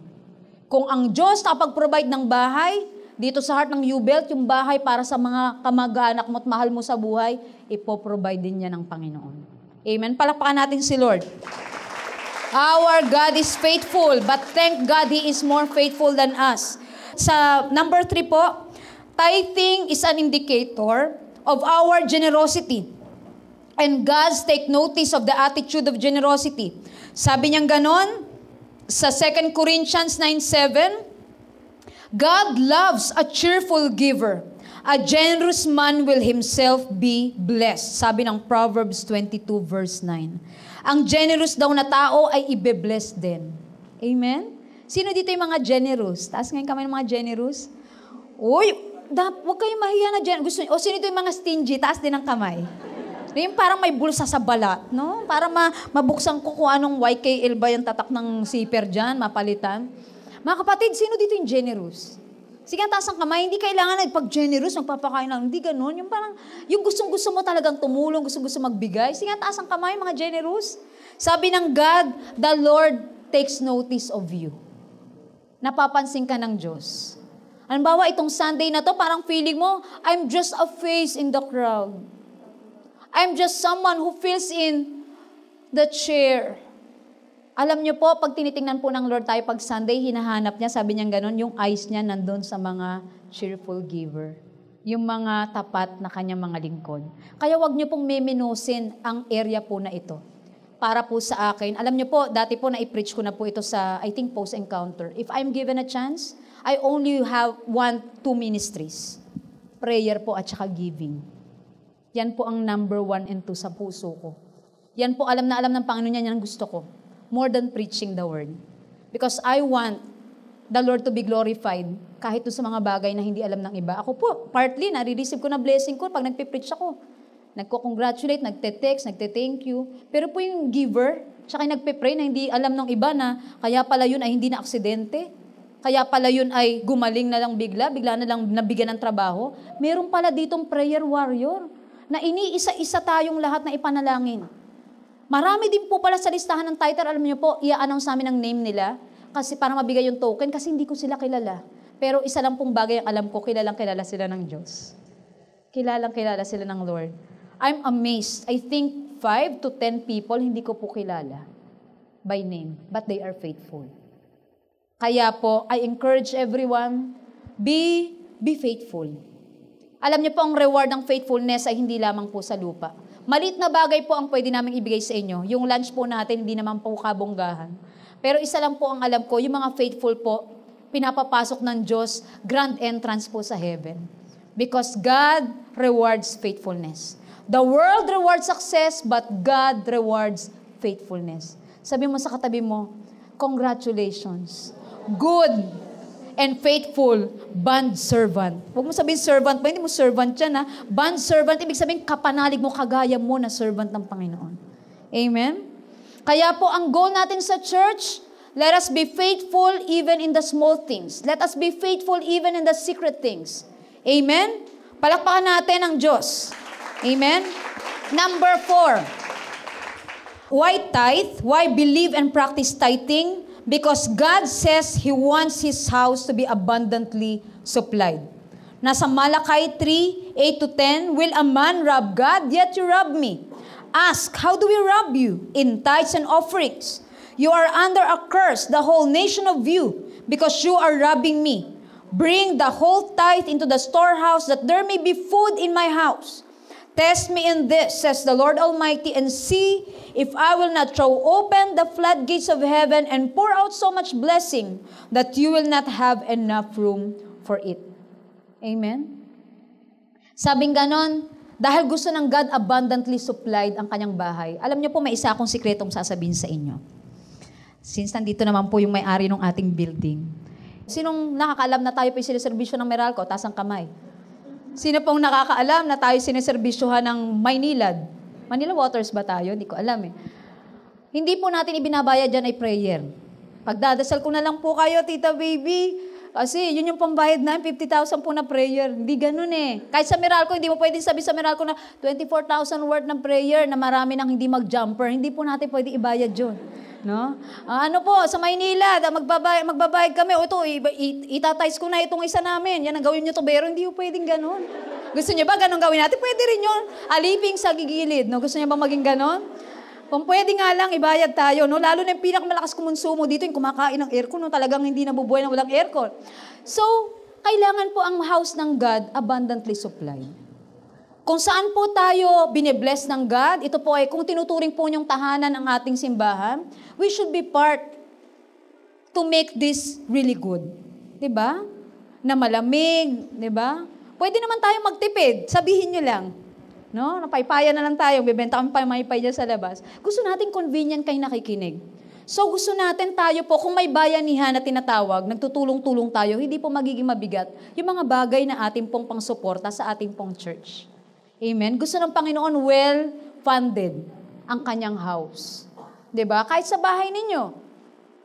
S2: Kung ang Diyos nakapag-provide ng bahay, dito sa heart ng U-Belt, yung bahay para sa mga kamag-anak mo at mahal mo sa buhay, ipoprovide din niya ng Panginoon. Amen. Palakpakan natin si Lord. Our God is faithful, but thank God He is more faithful than us. Sa number 3 po, tithing is an indicator of our generosity. And God's take notice of the attitude of generosity. Sabi niyang ganon, sa 2 Corinthians 9:7, God loves a cheerful giver. A generous man will himself be blessed. Sabi ng Proverbs 22 verse 9. Ang generous daw na tao ay ibe-bless din. Amen? Sino dito yung mga generous? Taas ngayon kami ng mga generous. Uy, huwag kayong mahiya na generous. O sino dito yung mga stingy? Taas din ang kamay. Yung parang may bulsa sa balat, no? Para mabuksan ko kung anong YKL ba yung tatak ng zipper dyan, mapalitan. Mga kapatid, sino dito yung generous? Sige, taas ang kamay, hindi kailangan pag-generous, magpapakain lang. Hindi ganun. Yung parang, yung gustong-gusto mo talagang tumulong, gustong-gusto magbigay. Sige, taas ang kamay, mga generous. Sabi ng God, the Lord takes notice of you. Napapansin ka ng Diyos. Halimbawa, itong Sunday na to, parang feeling mo, I'm just a face in the crowd. I'm just someone who fills in the chair. Alam niyo po, pag tinitingnan po ng Lord tayo pag Sunday, hinahanap niya, sabi niya gano'n, yung eyes niya nandun sa mga cheerful giver. Yung mga tapat na kanyang mga lingkod. Kaya wag niyo pong meminusin ang area po na ito. Para po sa akin, alam niyo po, dati po na-preach ko na po ito sa, I think, post-encounter. If I'm given a chance, I only have 2 ministries. Prayer po at saka giving. Yan po ang number 1 and 2 sa puso ko. Yan po alam na alam ng Panginoon niya, yan ang gusto ko. More than preaching the word. Because I want the Lord to be glorified kahit sa mga bagay na hindi alam ng iba. Ako po, partly, nare-receive ko na blessing ko pag nagpe-preach ako. Nagko-congratulate, nagte-text, nagte-thank you. Pero po yung giver, tsaka yung nagpe-pray na hindi alam ng iba na kaya pala yun ay hindi na aksidente. Kaya pala yun ay gumaling na lang bigla na lang nabigyan ng trabaho. Meron pala ditong prayer warrior na iniisa-isa tayong lahat na ipanalangin. Marami din po pala sa listahan ng tither, alam niyo po, i-announce namin ang name nila kasi para mabigay yung token kasi hindi ko sila kilala. Pero isa lang pong bagay ang alam ko, kilalang kilala sila ng Diyos. Kilalang kilala sila ng Lord. I'm amazed. I think 5 to 10 people hindi ko po kilala by name, but they are faithful. Kaya po, I encourage everyone, be faithful. Alam niyo po, ang reward ng faithfulness ay hindi lamang po sa lupa. Maliit na bagay po ang pwede namin ibigay sa inyo. Yung lunch po natin, hindi naman po kabonggahan. Pero isa lang po ang alam ko, yung mga faithful po, pinapapasok ng Diyos, grand entrance po sa heaven. Because God rewards faithfulness. The world rewards success, but God rewards faithfulness. Sabi mo sa katabi mo, congratulations. Good and faithful bondservant. Huwag mo sabihin servant ba? Hindi mo servant yan, ha? Bondservant, ibig sabihin kapanalig mo, kagaya mo na servant ng Panginoon. Amen? Kaya po, ang goal natin sa church, let us be faithful even in the small things. Let us be faithful even in the secret things. Amen? Palakpakan natin ang Diyos. Amen? Number 4. Why tithe? Why believe and practice tithing? Because God says He wants His house to be abundantly supplied. Nasa Malachi 3, 8 to 10, will a man rob God? Yet you rob me. Ask, how do we rob you? In tithes and offerings. You are under a curse, the whole nation of you, because you are robbing me. Bring the whole tithe into the storehouse, that there may be food in my house. Test me in this, says the Lord Almighty, and see if I will not throw open the floodgates of heaven and pour out so much blessing that you will not have enough room for it. Amen? Sabing ganon, dahil gusto ng God abundantly supplied ang kanyang bahay. Alam niyo po, may isa akong sikretong sasabihin sa inyo. Since nandito naman po yung may-ari ng ating building. Sinong nakakaalam na tayo po yung siniservisyo ng Meralco? Taas ang kamay. Sino pong nakakaalam na tayo siniservisyohan ng Maynilad? Manila Waters ba tayo? Hindi ko alam eh. Hindi po natin ibinabayad dyan ay prayer. Pagdadasal ko na lang po kayo, Tita Baby. Kasi yun yung pambayad na, 50,000 po na prayer. Hindi ganun eh. Kahit sa Meralco, hindi mo pwedeng sabi sa Meralco na 24,000 worth ng prayer na marami nang hindi mag-jumper. Hindi po natin pwede ibayad yun. No? Ano po, sa Maynila, magbabayad kami. O ito, itatize ko na itong isa namin. Yan ang gawin nyo to, pero hindi po pwedeng ganun. Gusto nyo ba ganun gawin natin? Pwede rin yun. Aliping sa gigilid. No? Gusto nyo ba maging ganun? Kung pwede nga lang, ibayad tayo. No? Lalo na yung pinakamalakas kumonsumo dito, yung kumakain ng aircon. No? Talagang hindi nabubuhay na walang aircon. So, kailangan po ang house ng God abundantly supplied. Kung saan po tayo binibless ng God, ito po ay kung tinuturing po niyong tahanan ang ating simbahan, we should be part to make this really good. Diba? Na malamig, diba? Pwede naman tayo magtipid, sabihin niyo lang. No? Napaypaya na lang tayo, bibenta kami pamaypay dyan sa labas. Gusto natin convenient kayo nakikinig. So gusto natin tayo po, kung may bayanihan na tinatawag, nagtutulong-tulong tayo, hindi po magiging mabigat yung mga bagay na ating pong pangsuporta sa ating pong church. Amen? Gusto ng Panginoon well-funded ang kanyang house. Diba? Kahit sa bahay ninyo.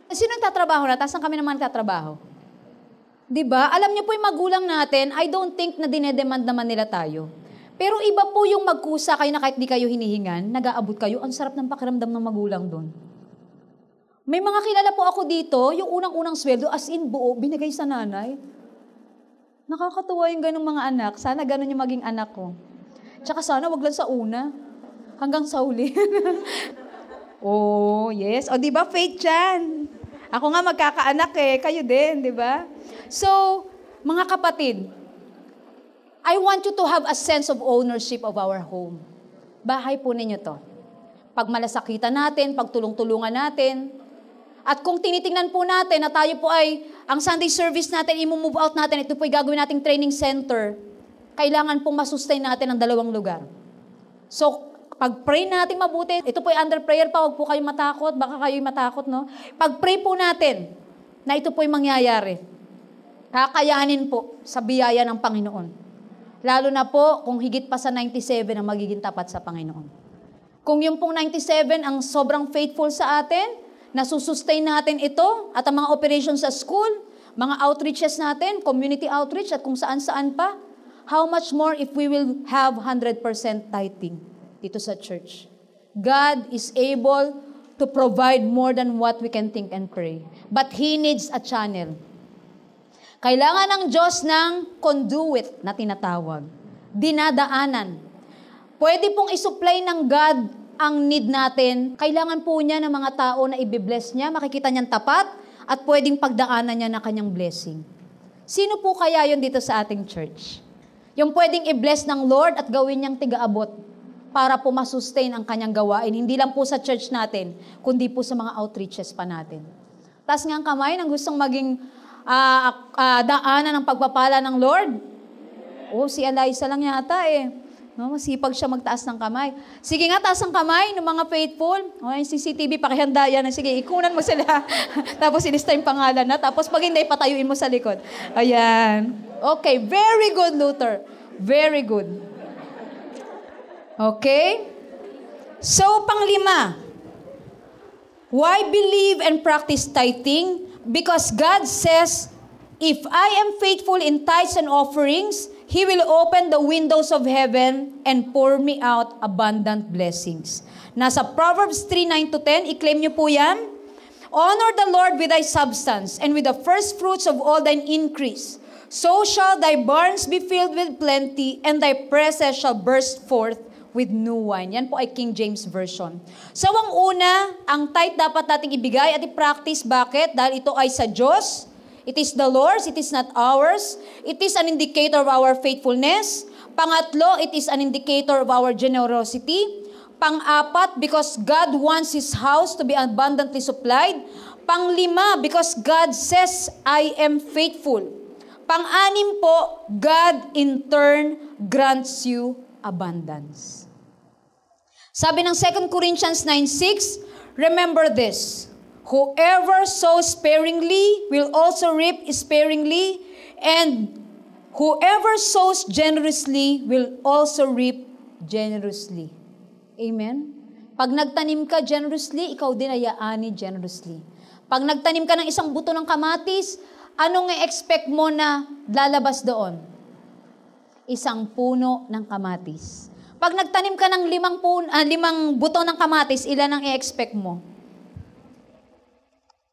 S2: Sino nagtatrabaho na? Taas kami naman nagtatrabaho. Diba? Alam niyo po yung magulang natin, I don't think na dinedemand naman nila tayo. Pero iba po yung magkusa kayo na kahit di kayo hinihingan, nag-aabot kayo, ang sarap ng pakiramdam ng magulang doon. May mga kilala po ako dito, yung unang-unang sweldo, as in buo, binigay sa nanay. Nakakatuwa yung ganung mga anak. Sana ganun yung maging anak ko. Tsaka sana wag lang sa una. Hanggang sa huli. Oh, yes. O, di ba, faith yan. Ako nga magkakaanak eh. Kayo din, di ba? So, mga kapatid, I want you to have a sense of ownership of our home. Bahay po ninyo to. Pag malasakitan natin, pag tulong-tulungan natin, at kung tinitingnan po natin na tayo po ay, ang Sunday service natin, i-move out natin, ito po ay gagawin nating training center, kailangan pong masustain natin ang dalawang lugar. So, pag-pray natin mabuti, ito po ay under prayer pa, huwag po kayo matakot, baka kayo matakot, no? Pag-pray po natin na ito po ay mangyayari, kakayanin po sa biyaya ng Panginoon. Lalo na po kung higit pa sa 97 ang magiging tapat sa Panginoon. Kung yung pong 97 ang sobrang faithful sa atin, nasusustain natin ito at ang mga operations sa school, mga outreaches natin, community outreach at kung saan-saan pa, how much more if we will have 100% tithing dito sa church? God is able to provide more than what we can think and pray. But He needs a channel. Kailangan ng Diyos ng conduit na tinatawag. Dinadaanan. Pwede pong isupply ng God ang need natin. Kailangan po niya ng mga tao na i-bless niya, makikita niyang tapat, at pwedeng pagdaanan niya na kanyang blessing. Sino po kaya yun dito sa ating church? Yung pwedeng i-bless ng Lord at gawin niyang tiga-abot para po masustain ang kanyang gawain. Hindi lang po sa church natin, kundi po sa mga outreaches pa natin. Taas nga ang kamay ng gustong maging daanan ng pagpapala ng Lord. Oh, si Eliza lang yata eh. No, masipag siya magtaas ng kamay. Sige nga, taas ang kamay ng mga faithful. O, yung CCTV, pakihanda yan. Sige, ikunan mo sila. Tapos ilista yung pangalan na. Tapos pag hindi, patayuin mo sa likod. Ayan. Okay, very good, Luther. Very good. Okay? So, panglima. Why believe and practice tithing? Because God says, if I am faithful in tithes and offerings, He will open the windows of heaven and pour me out abundant blessings. Nasa Proverbs 3:9-10, i-claim niyo po yan. Honor the Lord with thy substance and with the first fruits of all thine increase. So shall thy barns be filled with plenty, and thy presses shall burst forth with new wine. Yan po ay King James Version. So ang una, ang tithe dapat nating ibigay at i-practice. Bakit? Dahil ito ay sa Diyos. It is the Lord's, it is not ours. It is an indicator of our faithfulness. Pangatlo, it is an indicator of our generosity. Pang-apat, because God wants His house to be abundantly supplied. Panglima, because God says, I am faithful. Pang-anim po, God in turn grants you abundance. Sabi ng 2 Corinthians 9:6, remember this, whoever sows sparingly will also reap sparingly, and whoever sows generously will also reap generously. Amen? Pag nagtanim ka generously, ikaw din ay aani generously. Pag nagtanim ka ng isang buto ng kamatis, anong i-expect mo na lalabas doon? Isang puno ng kamatis. Pag nagtanim ka ng 5 buto ng kamatis, ilan ang i-expect mo?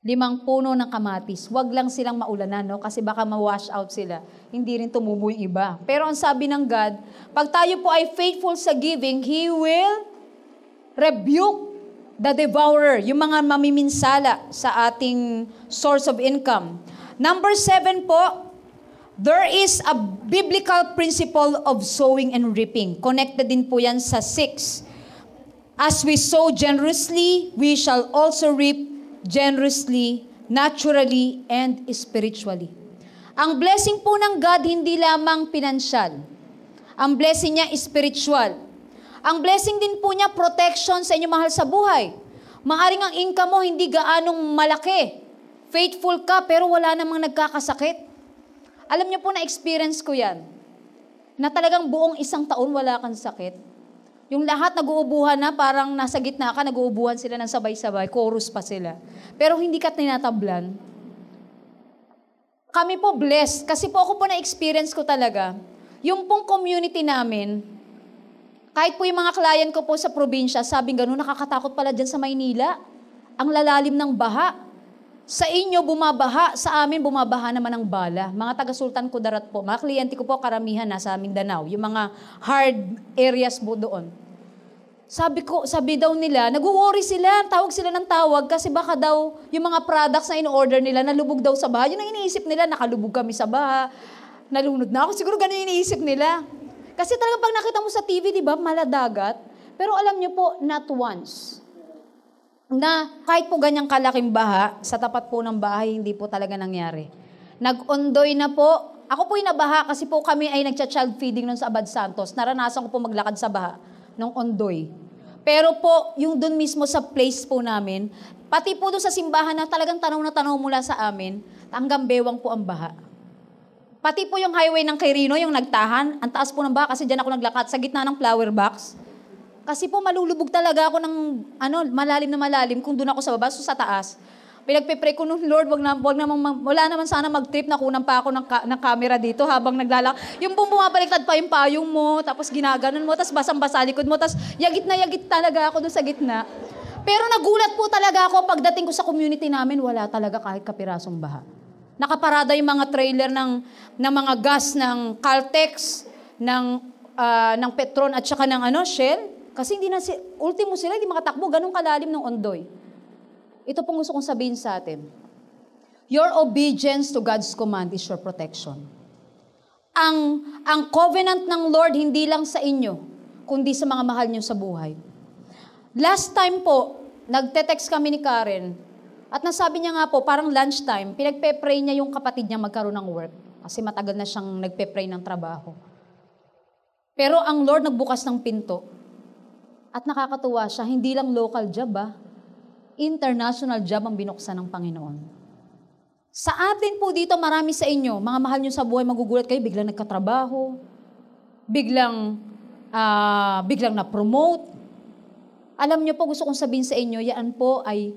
S2: 5 puno ng kamatis. Huwag lang silang maulanan, no? Kasi baka ma-wash out sila. Hindi rin tumubo yung iba. Pero ang sabi ng God, pag tayo po ay faithful sa giving, He will rebuke the devourer, yung mga mamiminsala sa ating source of income. Number 7 po, there is a biblical principle of sowing and reaping. Connected din po yan sa 6. As we sow generously, we shall also reap generously, naturally, and spiritually. Ang blessing po ng God hindi lamang pinansyal. Ang blessing niya spiritual. Ang blessing din po niya protection sa inyong mahal sa buhay. Maaring ang income mo hindi gaanong malaki. Faithful ka pero wala namang nagkakasakit. Alam niyo po na experience ko yan. Na talagang buong 1 taon wala kang sakit. Yung lahat nag-uubuhan na, parang nasa gitna ka, nag-uubuhan sila ng sabay-sabay, chorus pa sila. Pero hindi ka tinatablan. Kami po blessed, kasi po ako po na-experience ko talaga. Yung pong community namin, kahit po yung mga client ko po sa probinsya, sabing gano'n, nakakatakot pala dyan sa Maynila. Ang lalalim ng baha. Sa inyo, bumabaha. Sa amin, bumabaha naman ng bala. Mga taga-Sultan Kudarat po. Mga kliyente ko po, karamihan nasa Mindanao. Yung mga hard areas po doon. Sabi daw nila, nag-worry sila. Tawag sila ng tawag kasi baka daw yung mga products na in-order nila, nalubog daw sa baha. Yun ang iniisip nila, nakalubog kami sa baha. Nalunod na ako. Siguro ganun yung iniisip nila. Kasi talaga pag nakita mo sa TV, di ba, maladagat. Pero alam niyo po, not once. Na kahit po ganyang kalaking baha, sa tapat po ng bahay, hindi po talaga nangyari. Nag-ondoy na po. Ako po yung nabaha kasi po kami ay nagcha-child feeding nun sa Abad Santos. Naranasan ko po maglakad sa baha ng ondoy. Pero po, yung dun mismo sa place po namin, pati po doon sa simbahan na talagang tanaw na tanaw mula sa amin, hanggang bewang po ang baha. Pati po yung highway ng Quirino, yung nagtahan, ang taas po ng baha kasi dyan ako naglakad sa gitna ng flower box. Kasi po malulubog talaga ako ng malalim na malalim kung doon ako sa baba, so sa taas. Pinagpipray ko nung Lord, wala naman sana mag-trip na kunan pa ako ng camera dito habang naglalak. Yung bumabaliktad pa yung payong mo, tapos ginaganon mo, tapos basang-basa likod mo, tapos yagit na yagit talaga ako doon sa gitna. Pero nagulat po talaga ako pagdating ko sa community namin, wala talaga kahit kapirasong baha. Nakaparada yung mga trailer ng mga gas ng Caltex, ng Petron at saka ng Shell. Kasi ultimo sila, hindi makatakbo, ganun kalalim ng Ondoy. Ito pong gusto kong sabihin sa atin. Your obedience to God's command is your protection. Ang covenant ng Lord hindi lang sa inyo, kundi sa mga mahal niyo sa buhay. Last time po, nagte-text kami ni Karen, at nasabi niya nga po, parang lunchtime, pinagpe-pray niya yung kapatid niya magkaroon ng work. Kasi matagal na siyang nagpe-pray ng trabaho. Pero ang Lord nagbukas ng pinto. At nakakatuwa siya, hindi lang local job international job ang binuksan ng Panginoon. Sa atin po dito, marami sa inyo, mga mahal nyo sa buhay, magugulat kayo, biglang nagkatrabaho, biglang na-promote. Alam nyo po, gusto kong sabihin sa inyo, yan po ay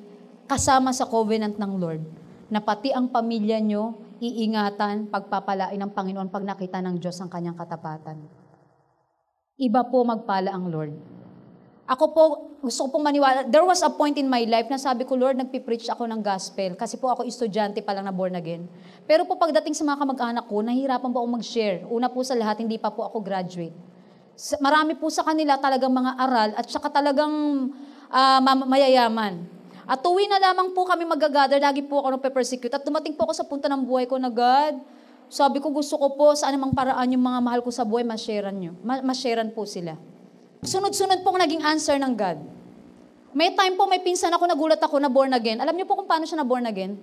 S2: kasama sa covenant ng Lord, na pati ang pamilya nyo, iingatan, pagpapalain ng Panginoon pag nakita ng Diyos ang kanyang katapatan. Iba po magpala ang Lord. Ako po, gusto ko pong maniwala, there was a point in my life na sabi ko, Lord, nagpipreach ako ng gospel, kasi po ako estudyante pa lang na born again. Pero po pagdating sa mga kamag-anak ko, nahihirapan po ako mag-share. Una po sa lahat, hindi pa po ako graduate. Marami po sa kanila talagang mga aral at saka talagang mayayaman. At tuwi na lamang po kami mag-gather, lagi po ako nagpe-persecute. At dumating po ako sa punta ng buhay ko na, God, sabi ko gusto ko po sa anumang paraan yung mga mahal ko sa buhay, ma-sharean po sila. Sunod-sunod pong naging answer ng God. May time po, may pinsan ako, nagulat ako na born again. Alam niyo po kung paano siya na born again?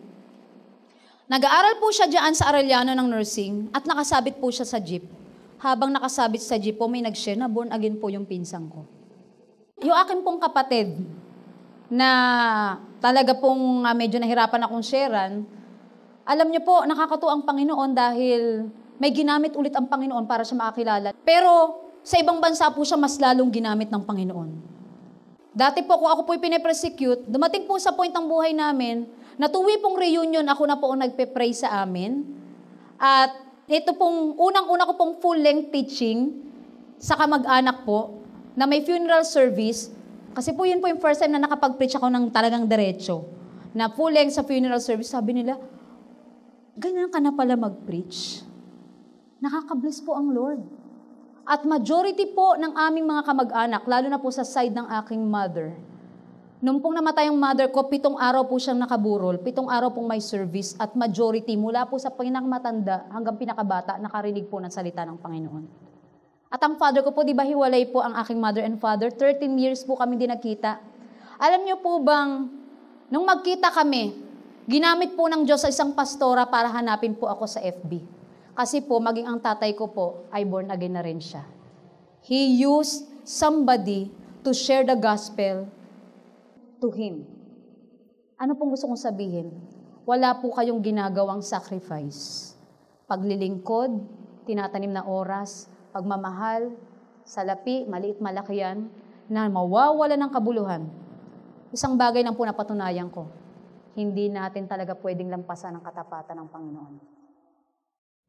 S2: Nag-aaral po siya dyan sa Arellano ng nursing at nakasabit po siya sa jeep. Habang nakasabit sa jeep po, may nag-share na born again po yung pinsan ko. Yung akin pong kapatid, na talaga pong medyo nahirapan akong sharean, alam niyo po, nakakatuwa ang Panginoon dahil may ginamit ulit ang Panginoon para siya makakilala. Pero sa ibang bansa po siya mas lalong ginamit ng Panginoon. Dati po, kung ako po'y pine-persecute, dumating po sa point ng buhay namin, na tuwi pong reunion, ako na po ang nagpe-pray sa amin. At ito pong, unang-una ko pong full-length teaching sa kamag-anak po, na may funeral service. Kasi po yun po yung first time na nakapag-preach ako ng talagang diretso. Na full-length sa funeral service, sabi nila, ganyan ka na pala mag-preach. Nakaka-bless po ang Lord. At majority po ng aming mga kamag-anak, lalo na po sa side ng aking mother. Nung pong namatay ang mother ko, 7 araw po siyang nakaburol, 7 araw pong may service, at majority mula po sa pinakamatanda hanggang pinakabata, nakarinig po ng salita ng Panginoon. At ang father ko po, di ba hiwalay po ang aking mother and father? 13 years po kami din nakita. Alam niyo po bang, nung magkita kami, ginamit po ng Diyos sa isang pastora para hanapin po ako sa FB. Kasi po, maging ang tatay ko po, ay born again na rin siya. He used somebody to share the gospel to him. Ano pong gusto kong sabihin? Wala po kayong ginagawang sacrifice. Paglilingkod, tinatanim na oras, pagmamahal, salapi, maliit malaki yan, na mawawala ng kabuluhan. Isang bagay lang po na patunayan ko, hindi natin talaga pwedeng lampasan ang katapatan ng Panginoon.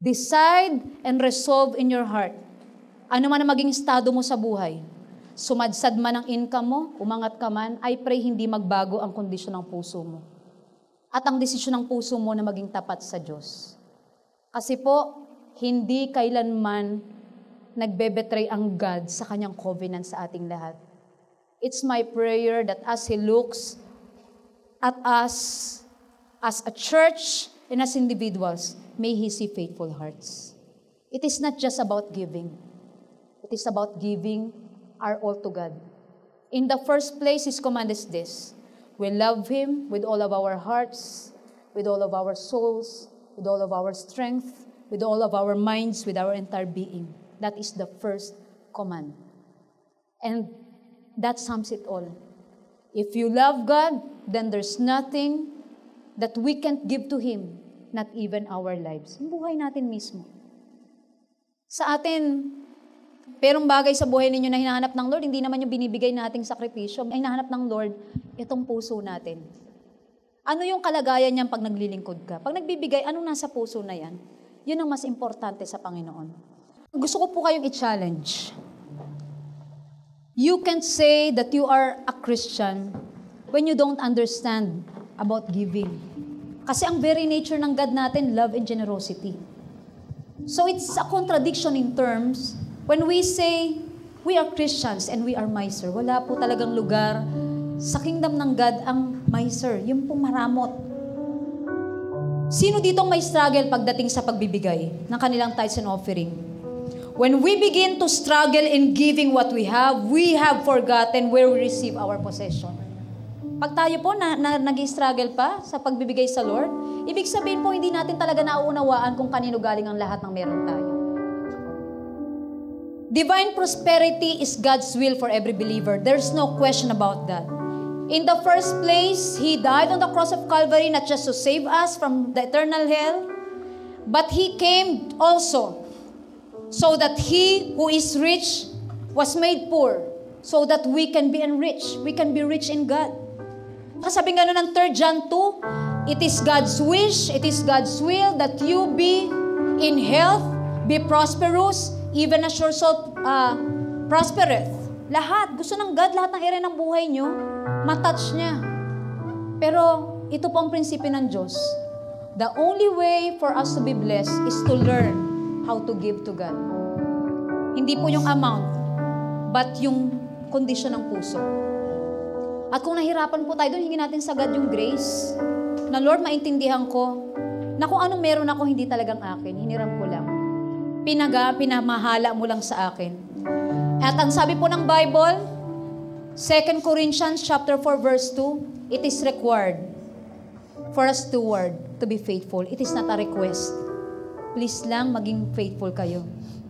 S2: Decide and resolve in your heart. Ano man ang maging estado mo sa buhay, sumadsad man ang income mo, umangat ka man, I pray hindi magbago ang kondisyon ng puso mo. At ang desisyon ng puso mo na maging tapat sa Diyos. Kasi po, hindi kailanman nagbebetray ang God sa kanyang covenant sa ating lahat. It's my prayer that as He looks at us as a church and as individuals, may He see faithful hearts. It is not just about giving. It is about giving our all to God. In the first place, His command is this: we love Him with all of our hearts, with all of our souls, with all of our strength, with all of our minds, with our entire being. That is the first command. And that sums it all. If you love God, then there's nothing that we can't give to Him, not even our lives. Yung buhay natin mismo. Sa atin, perong bagay sa buhay ninyo na hinahanap ng Lord, hindi naman yung binibigay nating sakripisyo. Ang hinahanap ng Lord, itong puso natin. Ano yung kalagayan niyan pag naglilingkod ka? Pag nagbibigay, anong nasa puso na yan? Yun ang mas importante sa Panginoon. Gusto ko po kayong i-challenge. You can say that you are a Christian when you don't understand about giving. Kasi ang very nature ng God natin, love and generosity. So it's a contradiction in terms when we say we are Christians and we are miser. Wala po talagang lugar sa kingdom ng God ang miser. Yung pong maramot. Sino ditong may struggle pagdating sa pagbibigay ng kanilang tithes and offering? When we begin to struggle in giving what we have forgotten where we receive our possession. Pag tayo po nag-struggle pa sa pagbibigay sa Lord, ibig sabihin po hindi natin talaga nauunawaan kung kanino galing ang lahat ng meron tayo. Divine prosperity is God's will for every believer. There's no question about that. In the first place, He died on the cross of Calvary not just to save us from the eternal hell, but He came also so that He who is rich was made poor, so that we can be enriched. We can be rich in God. Sabi nga ng 3 John 2, it is God's wish, it is God's will that you be in health, be prosperous, even as your soul prospereth. Lahat, gusto ng God, lahat ng area ng buhay nyo, matouch niya. Pero ito po ang prinsipyo ng Diyos. The only way for us to be blessed is to learn how to give to God. Hindi po yung amount, but yung kondisyon ng puso. At kung nahirapan po tayo doon, hingin natin sa God yung grace. Na Lord, maintindihan ko na kung anong meron ako, hindi talagang akin. Hiniram ko lang. Pinamahala mo lang sa akin. At ang sabi po ng Bible, 2 Corinthians chapter 4 verse 2, it is required for a steward to be faithful. It is not a request. Please lang maging faithful kayo.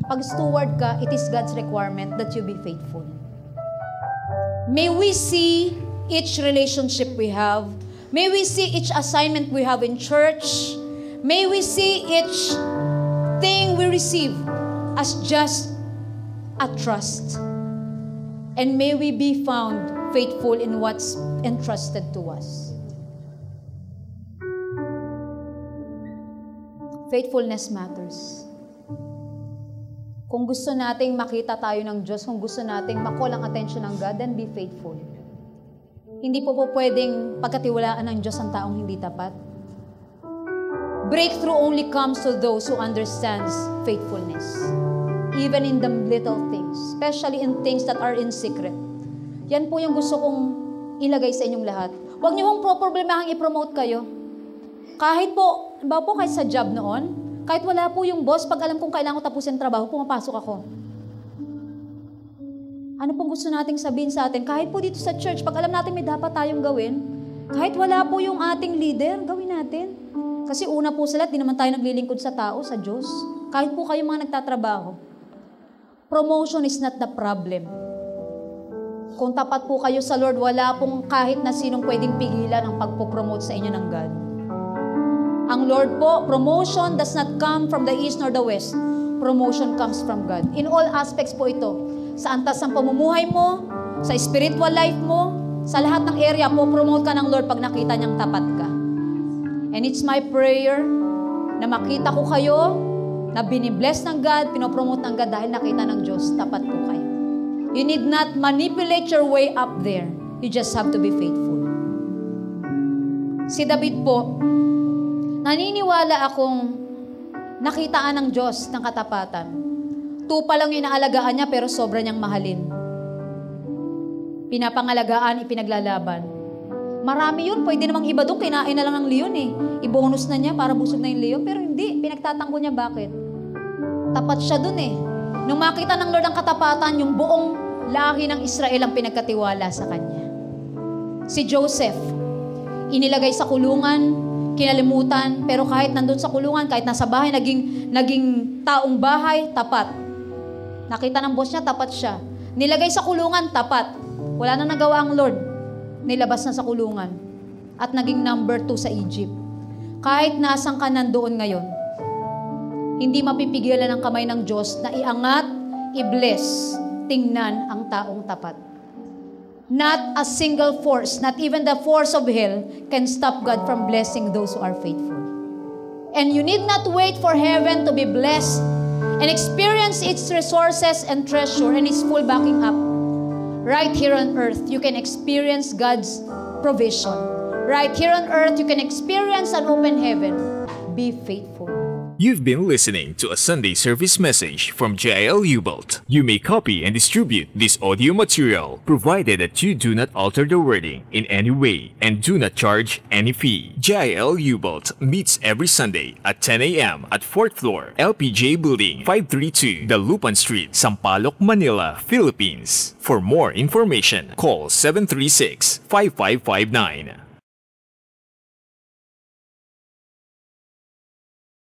S2: Pag steward ka, it is God's requirement that you be faithful. May we see each relationship we have. May we see each assignment we have in church. May we see each thing we receive as just a trust. And may we be found faithful in what's entrusted to us. Faithfulness matters. Kung gusto nating makita tayo ng Diyos, kung gusto nating makuha ang attention ng God, then be faithful. Hindi po pwedeng pagkatiwalaan ng Diyos ang taong hindi tapat. Breakthrough only comes to those who understands faithfulness. Even in the little things. Especially in things that are in secret. Yan po yung gusto kong ilagay sa inyong lahat. Huwag niyo hong problemahang i-promote kayo. Kahit po, kahit sa job noon, kahit wala po yung boss, pag alam kong kailangan ko tapusin trabaho, pumapasok ako. Ano pong gusto nating sabihin sa atin? Kahit po dito sa church, pag alam natin may dapat tayong gawin, kahit wala po yung ating leader, gawin natin. Kasi una po sa lahat, di naman tayo naglilingkod sa tao, sa Diyos. Kahit po kayo mga nagtatrabaho. Promotion is not the problem. Kung tapat po kayo sa Lord, wala pong kahit na sinong pwedeng pigilan ang pagpopromote sa inyo ng God. Ang Lord po, promotion does not come from the east nor the west. Promotion comes from God. In all aspects po ito. Sa antas ng pamumuhay mo, sa spiritual life mo, sa lahat ng area, po-promote ka ng Lord pag nakita niyang tapat ka. And it's my prayer na makita ko kayo, na binibless ng God, pinopromote ng God dahil nakita ng Diyos, tapat po kayo. You need not manipulate your way up there. You just have to be faithful. Si David po, naniniwala akong nakitaan ng Diyos ng katapatan. Tupa lang yung inaalagaan niya pero sobra niyang mahalin. Pinapangalagaan, ipinaglalaban. Marami yun, pwede namang iba doon, kinain na lang ng leon eh. I-bonus na niya para busog na yung leon, pero hindi, pinagtatanggol niya bakit? Tapat siya doon eh. Nung makita ng Lord ang katapatan, yung buong lahi ng Israel ang pinagkatiwala sa kanya. Si Joseph, inilagay sa kulungan, kinalimutan, pero kahit nandun sa kulungan, kahit nasa bahay, naging taong bahay, tapat. Nakita ng boss niya, tapat siya. Nilagay sa kulungan, tapat. Wala na nagawa ang Lord. Nilabas na sa kulungan. At naging number 2 sa Egypt. Kahit nasang ka nandoon ngayon, hindi mapipigilan ng kamay ng Diyos na iangat, i-bless, tingnan ang taong tapat. Not a single force, not even the force of hell, can stop God from blessing those who are faithful. And you need not wait for heaven to be blessed and experience its resources and treasure and its full backing up. Right here on earth, you can experience God's provision. Right here on earth, you can experience an open heaven. Be faithful.
S1: You've been listening to a Sunday service message from JL Ubalt. You may copy and distribute this audio material provided that you do not alter the wording in any way and do not charge any fee. JL Ubalt meets every Sunday at 10 a.m. at 4th floor, LPJ Building, 532 Dalupan Street, Sampaloc, Manila, Philippines. For more information, call 736-5559.